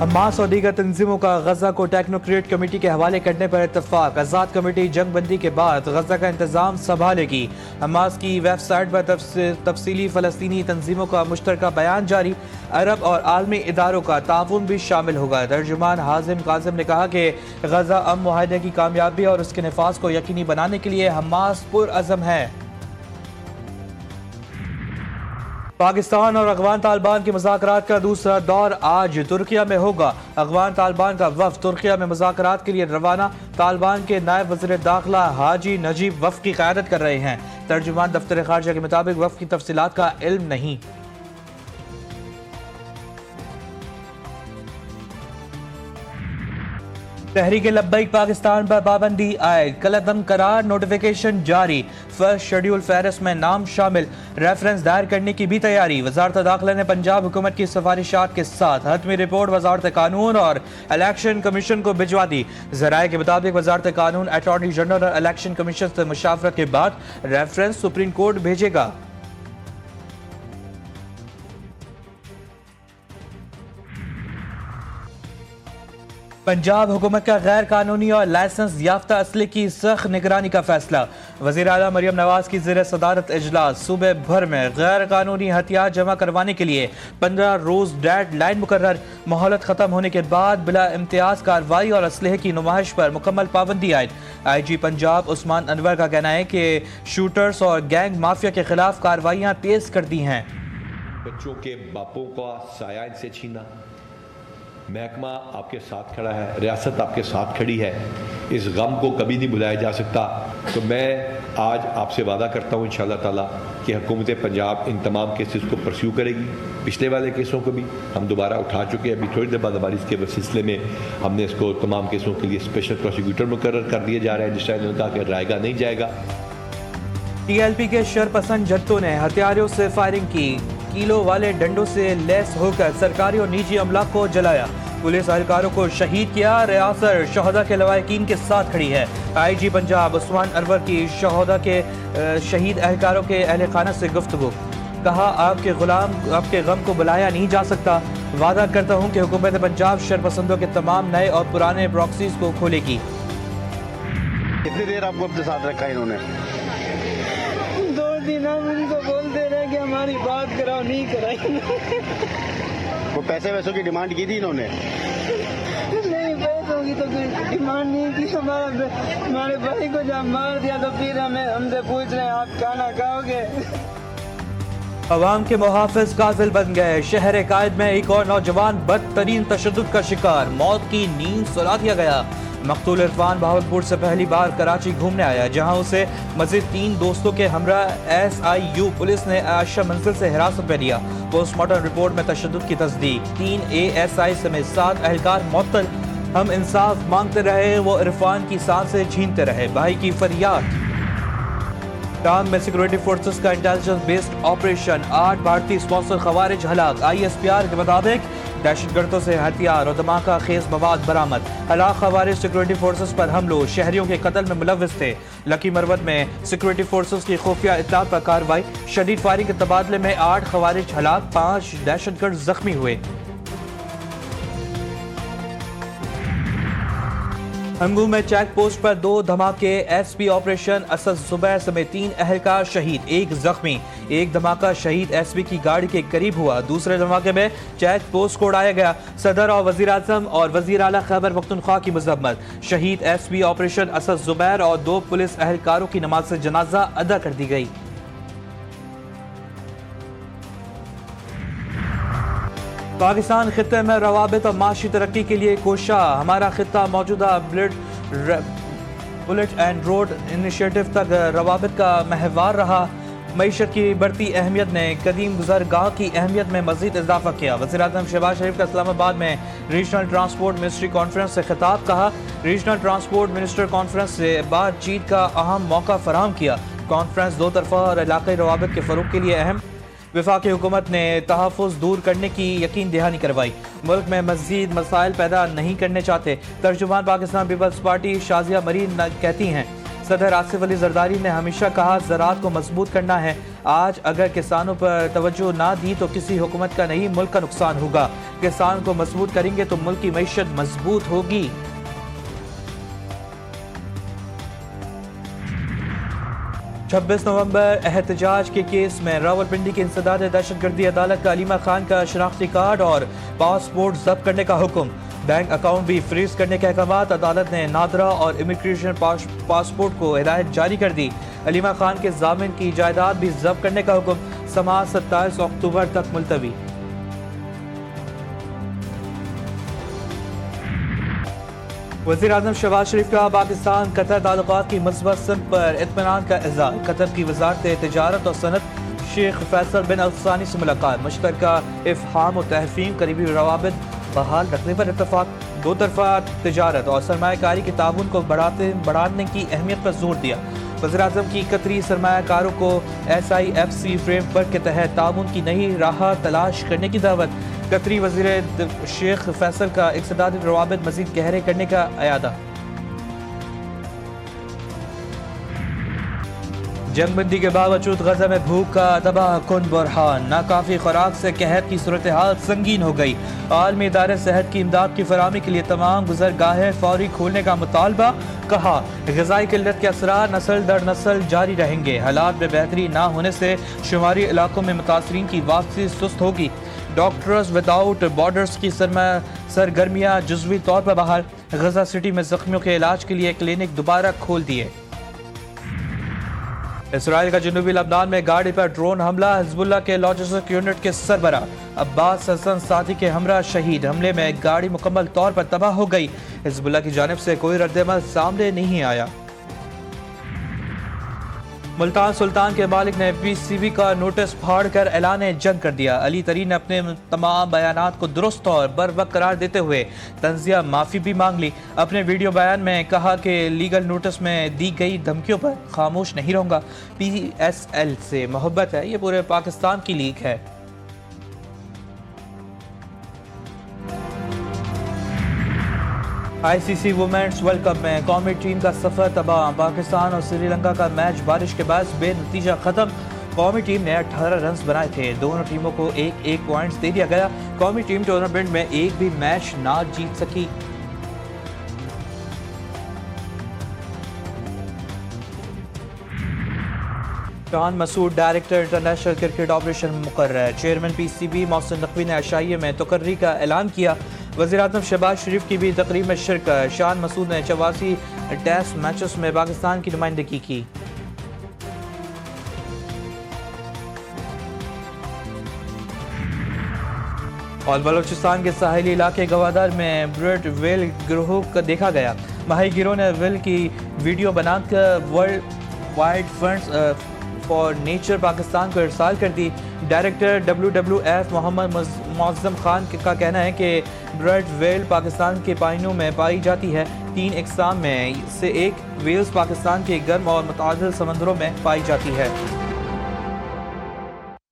Hamas اور دیگر تنظیموں کا غزہ کو ٹیکنوکریٹ کمیٹی کے حوالے کرنے پر اتفاق۔ آزاد کمیٹی جنگ بندی کے بعد غزہ کا انتظام سنبھالے گی۔ حماس کی ویب سائٹ پر تفصیلی فلسطینی تنظیموں کا مشترکہ بیان جاری۔ عرب اور عالمی اداروں کا تعاون بھی شامل ہوگا۔ ترجمان حازم قاسم نے کہا کہ غزہ امن معاہدے کی کامیابی اور اس کے نفاذ کو یقینی بنانے کے لیے حماس پرعزم ہے۔ پاکستان اور افغان طالبان کے مذاکرات کا دوسرا دور آج ترکیہ میں ہوگا۔ افغان طالبان کا وفد ترکیہ میں مذاکرات کے لیے روانہ۔ طالبان کے نائب وزیر داخلہ حاجی نجیب وفد کی قیادت کر رہے ہیں۔ ترجمان دفتر خارجہ کے مطابق وفد کی تفصیلات کا علم نہیں۔ تحریک لبیک پاکستان پر پابندی عائد، کالعدم قرار نوٹیفیکیشن جاری۔ فرسٹ شیڈول فہرست میں نام شامل، ریفرنس دائر کرنے کی بھی تیاری۔ وزارت داخلہ نے پنجاب حکومت کی سفارشات کے ساتھ حتمی رپورٹ وزارت قانون اور الیکشن کمیشن کو بھجوا دی۔ ذرائع کے مطابق وزارت قانون اٹارنی جنرل اور الیکشن کمیشن سے مشاورت کے بعد ریفرنس سپریم کورٹ بھیجے گا۔ پنجاب حکومت کا غیر قانونی اور لائسنس یافتہ اسلحے کی سخت نگرانی کا فیصلہ۔ وزیر اعلیٰ مریم نواز کی زیر صدارت اجلاس۔ صوبے بھر میں غیر قانونی ہتھیار جمع کروانے کے لیے 15 روز ڈیڈ لائن مقرر۔ مہلت ختم ہونے کے بعد بلا امتیاز کارروائی اور اسلحے کی نمائش پر مکمل پابندی عائد۔ آئی جی پنجاب عثمان انور کا کہنا ہے کہ شوٹرز اور گینگ مافیا کے خلاف کارروائیاں تیز کر دی ہیں۔ بچوں کے باپوں کا سایہ ان سے چھینا، محکمہ آپ کے ساتھ کھڑا ہے، ریاست آپ کے ساتھ کھڑی ہے، اس غم کو کبھی نہیں بھلایا جا سکتا۔ تو میں آج آپ سے وعدہ کرتا ہوں انشاءاللہ تعالیٰ کہ حکومت پنجاب ان تمام کیسز کو پرسیو کرے گی۔ پچھلے والے کیسوں کو بھی ہم دوبارہ اٹھا چکے ہیں، ابھی تھوڑی دیر بعد ہماری اس کے سلسلے میں ہم نے اس کو تمام کیسوں کے لیے اسپیشل پروسیکیوٹر مقرر کر دیے جا رہے ہیں، جس طرح انہوں نے کہا کہ رائے گا نہیں جائے گا۔ ٹی ایل پی کے شرپسند جتوں نے ہتھیاروں سے فائرنگ کی، کیلوں والے ڈنڈوں سے لیس ہو کر سرکاری اور نجی املاک کو جلایا، پولیس اہلکاروں کو شہید کیا۔ ریاست شہداء کے لواحقین کے ساتھ کھڑی ہے۔ آئی جی پنجاب عثمان انور کی شہداء کے شہید اہلکاروں کے اہل خانہ سے گفتگو۔ کہا آپ کے غم کو بلایا نہیں جا سکتا۔ وعدہ کرتا ہوں کہ حکومت پنجاب شرپسندوں کے تمام نئے اور پرانے پراکسیز کو کھولے گی۔ کتنی دیر آپ کو اپنے ساتھ رکھا انہوں نے؟ 2 دن ہم ان کو بولتے رہے کہ ہماری بات کراؤ، نہیں کرائی۔ وہ پیسے ویسوں کی ڈیمانڈ کی تھی انہوں نے؟ نہیں، پیسوں کی تو کوئی ڈیمانڈ نہیں کی۔ ہمارے بھائی کو جب مار دیا تو پھر ہم سے پوچھ رہے ہیں آپ کھانا کھاؤ گے؟ عوام کے محافظ قاتل بن گئے۔ شہر قائد میں ایک اور نوجوان بدترین تشدد کا شکار، موت کی نیند سلا دیا گیا۔ مقتول عرفان بہاولپور سے پہلی بار کراچی گھومنے آیا، جہاں اسے مزید 3 دوستوں کے ہمراہ ایس آئی یو پولیس نے عائشہ منزل سے حراست میں لیا۔ پوسٹ مارٹم رپورٹ میں تشدد کی تصدیق، 3 اے ایس آئی سمیت 7 اہلکار معطل۔ ہم انصاف مانگتے رہے، وہ عرفان کی سانسیں چھینتے رہے، بھائی کی فریاد۔ شام میں سیکورٹی فورسز کا انٹیلیجنس بیسڈ آپریشن، 8 بھارتی اسپانسر خوارج ہلاک۔ آئی ایس پی آر کے مطابق دہشت گردوں سے ہتھیار اور دھماکہ خیز مواد برآمد۔ ہلاک خوارج سیکورٹی فورسز پر حملوں، شہریوں کے قتل میں ملوث تھے۔ لکی مروت میں سیکورٹی فورسز کی خفیہ اطلاعات پر کارروائی، شدید فائرنگ کے تبادلے میں 8 خوارج ہلاک، 5 دہشت گرد زخمی ہوئے۔ ہنگو میں چیک پوسٹ پر 2 دھماکے، ایس پی آپریشن اسد زبیر سمیت 3 اہلکار شہید، 1 زخمی۔ ایک دھماکہ شہید ایس پی کی گاڑی کے قریب ہوا، دوسرے دھماکے میں چیک پوسٹ کو اڑایا گیا۔ صدر اور وزیر اعظم اور وزیر اعلیٰ خیبر پختونخوا کی مذمت۔ شہید ایس پی آپریشن اسد زبیر اور 2 پولیس اہلکاروں کی نماز جنازہ ادا کر دی گئی۔ پاکستان خطے میں روابط اور معاشی ترقی کے لیے کوشاں، ہمارا خطہ موجودہ بلٹ اینڈ روڈ انیشیٹو تک روابط کا محور رہا۔ معیشت کی بڑھتی اہمیت نے قدیم گزرگاہ کی اہمیت میں مزید اضافہ کیا۔ وزیر اعظم شہباز شریف کا اسلام آباد میں ریجنل ٹرانسپورٹ منسٹری کانفرنس سے خطاب، کہا ریجنل ٹرانسپورٹ منسٹر کانفرنس سے بات چیت کا اہم موقع فراہم کیا۔ کانفرنس 2 طرفہ اور علاقائی روابط کے فروغ کے لیے اہم۔ وفاقی حکومت نے تحفظ دور کرنے کی یقین دہانی کروائی، ملک میں مزید مسائل پیدا نہیں کرنے چاہتے۔ ترجمان پاکستان پیپلز پارٹی شازیہ مرین کہتی ہیں، صدر آصف علی زرداری نے ہمیشہ کہا زراعت کو مضبوط کرنا ہے، آج اگر کسانوں پر توجہ نہ دی تو کسی حکومت کا نہیں ملک کا نقصان ہوگا. کسان کو مضبوط کریں گے تو ملک کی معیشت مضبوط ہوگی. 26 نومبر احتجاج کے کیس میں راولپنڈی کی انسداد دہشت گردی عدالت کا علیمہ خان کا شناختی کارڈ اور پاسپورٹ ضبط کرنے کا حکم. بینک اکاؤنٹ بھی فریز کرنے کے احکامات. عدالت نے نادرہ اور امیگریشن پاسپورٹ کو ہدایت جاری کر دی. علیمہ خان کے ضامن کی جائیداد بھی ضبط کرنے کا حکم. سماعت 27 اکتوبر تک ملتوی. وزیر اعظم شہباز شریف کا پاکستان قطر تعلقات کی مثبت سمت پر اطمینان کا اظہار. قطر کی وزارت تجارت اور صنعت شیخ فیصل بن الثانی سے ملاقات. مشترکہ افہام و تحفیم قریبی روابط بحال رکھنے پر اتفاق. دو طرفہ تجارت اور سرمایہ کاری کے تعاون کو بڑھانے کی اہمیت پر زور دیا. وزیر اعظم کی قطری سرمایہ کاروں کو SIFC فریم ورک کے تحت تعاون کی نئی راہ تلاش کرنے کی دعوت. قطری وزیر شیخ فیصل کا اقتصادی روابط مزید گہرے کرنے کا اعادہ. جنگ بندی کے باوجود غزہ میں بھوک کا تباہ کن بحران. ناکافی خوراک سے قحط کی صورتحال سنگین ہو گئی. عالمی ادارے صحت کی امداد کی فراہمی کے لیے تمام گزرگاہیں فوری کھولنے کا مطالبہ. کہا غذائی قلت کے اثرات نسل در نسل جاری رہیں گے. حالات میں بہتری نہ ہونے سے شمالی علاقوں میں متاثرین کی واپسی سست ہوگی. ڈاکٹرز وداؤٹ بارڈرز کی سرگرمیاں جزوی طور پر بحال. غزہ سٹی میں زخمیوں کے علاج کے لیے کلینک دوبارہ کھول دیے. اسرائیل کا جنوبی لبنان میں گاڑی پر ڈرون حملہ. حزب اللہ کے لاجسٹک یونٹ کے سربراہ عباس حسن ساتھی کے ہمراہ شہید. حملے میں گاڑی مکمل طور پر تباہ ہو گئی. حزب اللہ کی جانب سے کوئی رد عمل سامنے نہیں آیا. ملتان سلطان کے مالک نے PCB کا نوٹس پھاڑ کر اعلان جنگ کر دیا. علی ترین نے اپنے تمام بیانات کو درست اور بر وقت قرار دیتے ہوئے تنزیہ معافی بھی مانگ لی. اپنے ویڈیو بیان میں کہا کہ لیگل نوٹس میں دی گئی دھمکیوں پر خاموش نہیں رہوں گا. PSL سے محبت ہے, یہ پورے پاکستان کی لیگ ہے. ICC وومینز ورلڈ کپ میں قومی ٹیم کا سفر تباہ. پاکستان اور سری لنکا کا میچ بارش کے باعث بے نتیجہ ختم. قومی ٹیم نے 18 رنز بنائے تھے. دونوں ٹیموں کو ایک پوائنٹس دے دیا گیا. قومی ٹیم ٹورنامنٹ میں ایک بھی میچ نہ جیت سکی. Shan Masood director international cricket operation مقرر. چیئرمین PCB محسن نقوی نے عشائیے میں تقرری کا اعلان کیا. وزیر اعظم شہباز شریف کی بھی تقریب میں شرکت. شان مسعود نے 84 ٹیسٹ میچز میں پاکستان کی نمائندگی کی. اور بلوچستان کے ساحلی علاقے گوادر میں بریڈ ویل گروہ کا دیکھا گیا. ماہی گیروں نے ویل کی ویڈیو بنا کر World Wide Funds for Nature Pakistan کو ارسال کر دی. ڈائریکٹر WWF محمد معظم خان کا کہنا ہے کہ بریڈ ویل پاکستان کے پانیوں میں پائی جاتی ہے. 3 اقسام میں سے ایک ویلز پاکستان کے گرم اور متعدد سمندروں میں پائی جاتی ہے.